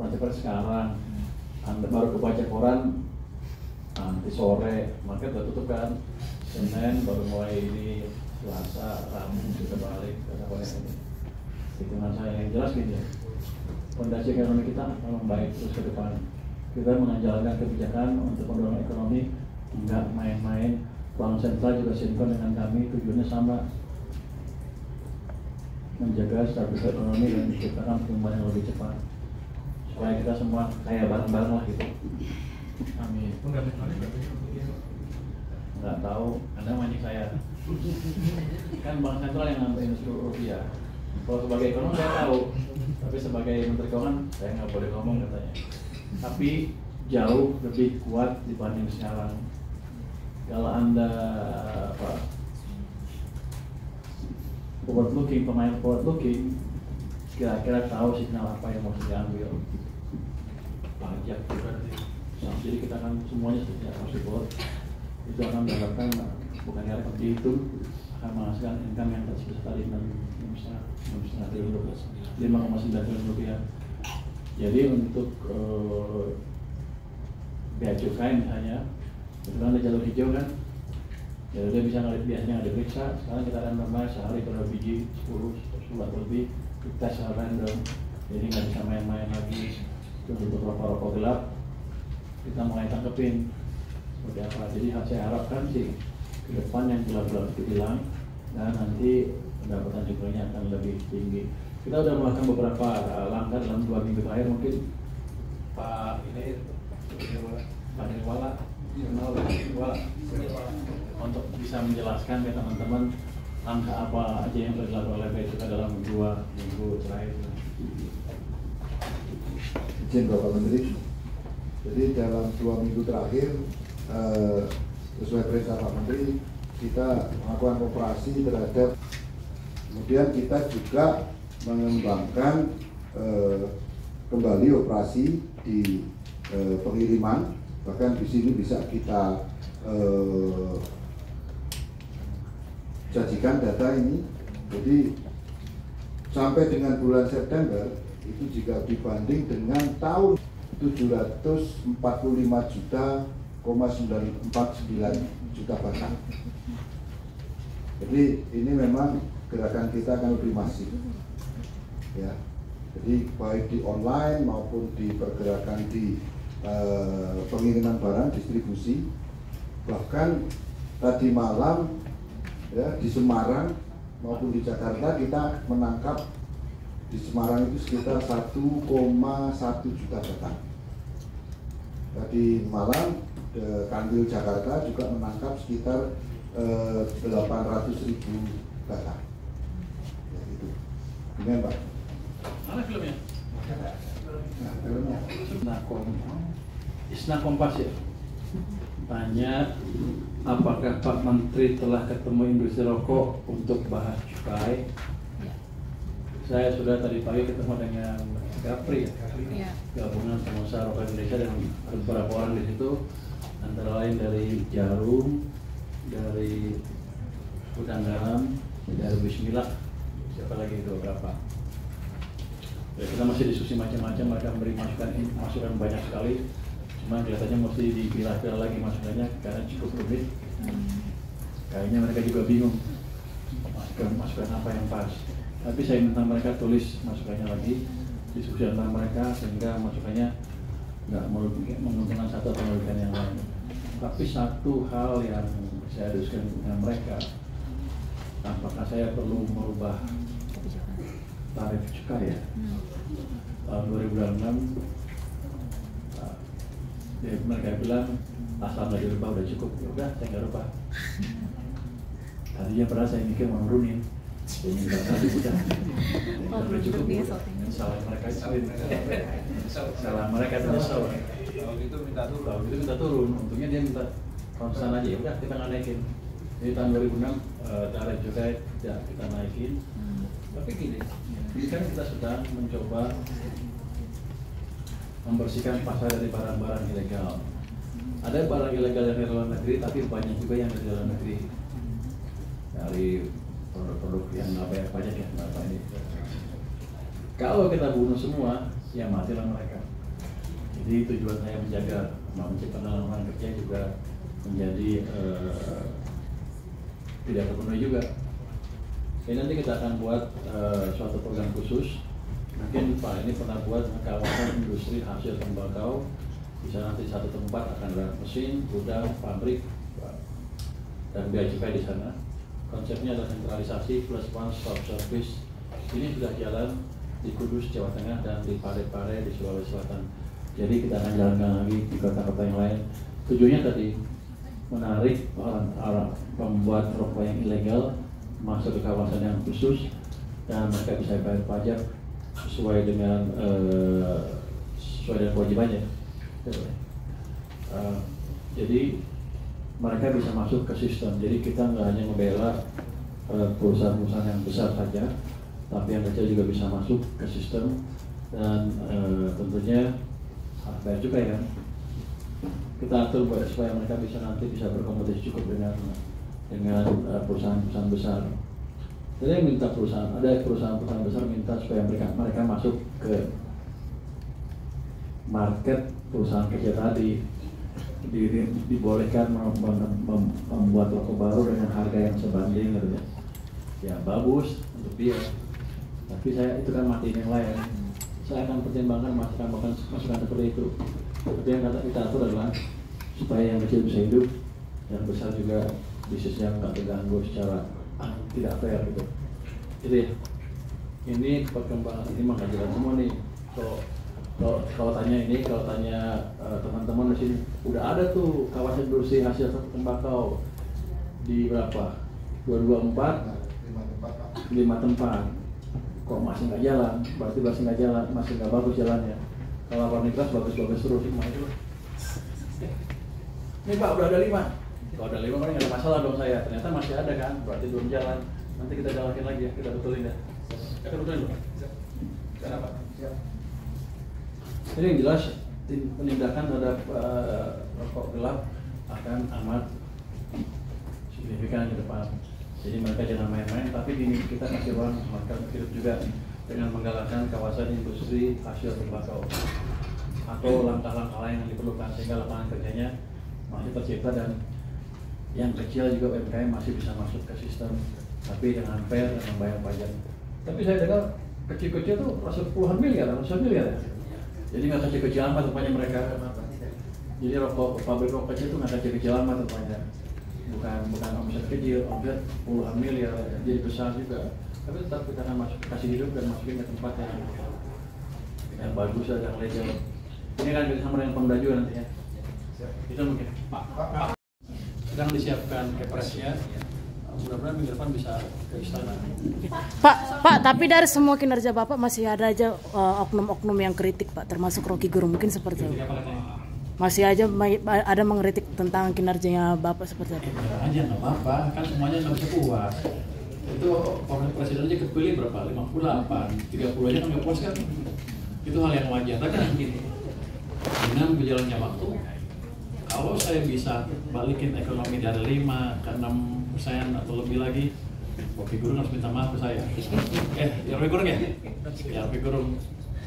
Orang seperti sekarang, Anda baru kebaca koran nanti sore, market udah tutup kan. Senin baru mulai ini, Selasa, Rabu sudah balik ke ini. Hitungan saya yang jelas gini, fondasi ekonomi kita memang baik terus ke depan. Kita menganjalkan kebijakan untuk mendorong ekonomi, enggak main-main. Bank sentral juga sinkron dengan kami, tujuannya sama, menjaga stabilitas ekonomi dan menciptakan pertumbuhan yang lebih cepat supaya kita semua kaya bareng-bareng lah gitu. Amin. Nggak tahu, Anda mancing saya. Kan bank sentral yang ngambil seluruh rupiah. Kalau sebagai ekonom saya tahu, tapi sebagai menteri keuangan saya nggak boleh ngomong katanya. Tapi jauh lebih kuat dibanding sekarang. Kalau Anda forward looking, pemain forward looking, kira-kira tahu signal apa yang mau diambil. Pajak juga nih. Jadi kita kan semuanya sudah possible. Itu akan mendapatkan bukan kira dihitung, akan menghasilkan income yang sebesar tadi 6,5 triliun rupiah, 5,9 triliun rupiah. Jadi untuk bea cukai misalnya, itu kan ada jalur hijau kan, jadi dia bisa ngeliat biasanya nggak diperiksa. Sekarang kita akan nambah sehari berapa biji, 10 atau lebih, kita secara random, jadi nggak bisa main-main lagi. Untuk rokok-rokok gelap kita mulai tangkepin seperti apa. Jadi saya harapkan sih ke depan yang gelap-gelap itu hilang dan nanti pendapatan jumlahnya akan lebih tinggi. Kita sudah melakukan beberapa langkah dalam 2 minggu terakhir. Mungkin Pak Nirwala untuk bisa menjelaskan ke teman-teman langkah apa aja yang telah dilakukan oleh Bea Cukai dalam 2 minggu terakhir. Izin Bapak Menteri, jadi dalam 2 minggu terakhir sesuai perintah Pak Menteri kita melakukan operasi terhadap, kemudian kita juga mengembangkan kembali operasi di pengiriman, bahkan di sini bisa kita sajikan data ini. Jadi sampai dengan bulan September itu jika dibanding dengan tahun 745,949 juta batang. Jadi ini memang gerakan kita akan lebih masif, ya. Jadi baik di online maupun di pergerakan di pengiriman barang, distribusi. Bahkan tadi malam ya di Semarang maupun di Jakarta kita menangkap di Semarang itu sekitar 1,1 juta batang. Tadi malam Kanwil Jakarta juga menangkap sekitar 800.000 batang. Ya, itu. Gimana Pak? Mana filmnya? Nah, filmnya. Isna Kompas ya. Tanya apakah Pak Menteri telah ketemu industri rokok untuk bahas cukai? Saya sudah tadi pagi ketemu dengan Gapri, gabungan pengusaha rokok Indonesia, dan ada beberapa orang di situ, antara lain dari Jarum, dari Udang Garam, dari Bismillah, siapa lagi itu berapa? Ya, kita masih diskusi macam-macam, mereka memberi masukan banyak sekali, cuma kelihatannya mesti dipilah-pilah lagi masukannya karena cukup rumit. Kayaknya mereka juga bingung masukan apa yang pas. Tapi saya minta mereka tulis masukannya lagi, diskusi antara mereka sehingga masukannya nggak menguntungkan satu atau merugikan yang lain. Tapi satu hal yang saya diskusikan dengan mereka, apakah saya perlu merubah tarif cukai ya? Tahun 2006 mereka bilang asal nggak dirubah udah cukup. Ya udah, saya nggak rubah. Tadinya pernah saya mikir mau nurunin. Ini nggak udah cukup. Salah mereka itu nyesel. Kalau gitu minta turun. Untungnya dia minta konstan aja. Ya udah, kita nggak naikin. Jadi tahun 2006 tarif cukai ya kita naikin. Tapi gini, kan kita sedang mencoba membersihkan pasar dari barang-barang ilegal. Ada barang ilegal yang dari luar negeri, tapi banyak juga yang dari dalam negeri. Dari produk-produk yang nggak bayar pajak ya, berapa ini. Kalau kita bunuh semua, ya matilah mereka. Jadi tujuan saya menjaga penciptaan lapangan kerja juga menjadi tidak terpenuhi juga. Jadi nanti kita akan buat suatu program khusus. Mungkin Pak ini pernah buat kawasan industri hasil tembakau. Bisa nanti satu tempat akan ada mesin, gudang, pabrik, dan bea cukai di sana. Konsepnya adalah sentralisasi plus one stop service. Ini sudah jalan di Kudus, Jawa Tengah, dan di Parepare di Sulawesi Selatan. Jadi kita akan jalankan lagi di kota-kota yang lain. Tujuannya tadi menarik orang pembuat rokok yang ilegal masuk ke kawasan yang khusus dan mereka bisa bayar pajak sesuai dengan kewajibannya. Jadi mereka bisa masuk ke sistem. Jadi kita nggak hanya membela perusahaan-perusahaan yang besar saja, tapi yang kecil juga bisa masuk ke sistem dan tentunya bayar cukai kan. Kita atur supaya mereka nanti bisa berkompetisi cukup dengan perusahaan-perusahaan besar. Jadi minta ada perusahaan-perusahaan besar minta supaya mereka masuk ke market perusahaan kecil tadi, dibolehkan membuat rokok baru dengan harga yang sebanding gitu ya. Ya bagus untuk dia. Tapi saya itu kan matiin yang lain. Saya akan pertimbangkan masukan seperti itu. Tapi yang kita atur adalah supaya yang kecil bisa hidup, yang besar juga bisnisnya nggak terganggu secara tidak fair gitu. Jadi ini perkembangan ini mah nggak jalan semua nih. Kalau tanya teman-teman di sini, udah ada tuh kawasan industri hasil tembakau di berapa? 224, 5 tempat. Kok masih nggak jalan? Berarti masih nggak jalan, masih nggak bagus jalannya. Kalau Warnikas bagus-bagus terus, itu. Ini Pak udah ada 5. Kalau ada 5 kan nggak ada masalah dong saya. Ternyata masih ada kan, berarti belum jalan. Nanti kita jalanin lagi ya, kita betulin ya. Kita betulin Pak. Kenapa? Siap. Jadi yang jelas penindakan terhadap rokok gelap akan amat signifikan ke depan. Jadi mereka jangan main-main, tapi ini kita kasih ruang mereka hidup juga dengan menggalakkan kawasan industri hasil tembakau atau langkah-langkah lain yang diperlukan sehingga lapangan kerjanya masih tercipta dan yang kecil juga UMKM masih bisa masuk ke sistem, tapi dengan fair dan membayar pajak. Tapi saya dengar kecil-kecil tuh puluhan miliar, ratusan miliar ya. Jadi nggak kecil-kecil amat tempatnya mereka. Jadi pabrik rokok kecil itu nggak kecil-kecil amat tempatnya. Bukan omset kecil, omset puluhan miliar, jadi besar juga. Tapi tetap kita akan kasih hidup dan masukin ke tempat yang bagus dan yang legal. Ini kan kita sama dengan Pemda juga nantinya. Itu mungkin. Pak. Sedang disiapkan kepresnya. Mudah-mudahan minggu depan bisa ke istana. Pak, tapi dari semua kinerja Bapak masih ada aja oknum-oknum yang kritik Pak, termasuk Rocky Gerung mungkin seperti itu. Masih aja ada mengkritik tentang kinerjanya Bapak seperti itu. Aja nggak apa-apa, kan semuanya nggak bisa puas. Itu presiden aja kepilih berapa? 58, 30 aja kan nggak puas kan? Itu hal yang wajar. Tapi kan gini, dengan berjalannya waktu, kalau saya bisa balikin ekonomi dari 5 ke 6% atau lebih lagi, Rocky Gerung harus minta maaf ke saya. Ya Rocky Gerung ya? Ya Rocky Gerung.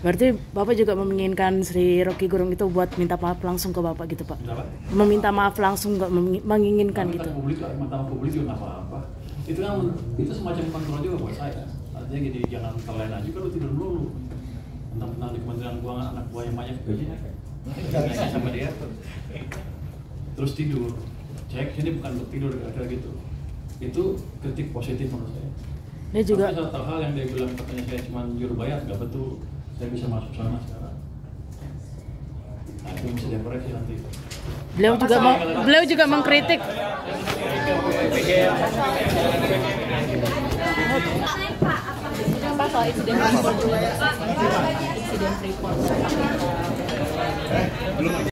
Berarti Bapak juga menginginkan Sri Rocky Gerung itu buat minta maaf langsung ke Bapak gitu Pak? Kenapa? Meminta maaf langsung, nggak menginginkan gitu? Minta maaf publik juga nggak apa-apa. Itu kan itu semacam kontrol juga buat saya. Artinya gini, jangan terlena juga lu tidur dulu. Tentang di Kementerian Keuangan anak buah yang banyak gajinya kayak sama dia. Terus tidur, cek ini bukan untuk tidur kira-kira gitu. Itu kritik positif menurut saya. Dia juga. Tapi satu hal yang dia bilang katanya saya cuma juru bayar, nggak betul. Saya bisa masuk sana sekarang. Nah itu bisa dikoreksi nanti. Beliau juga mengkritik. Pak soal insiden Freeport.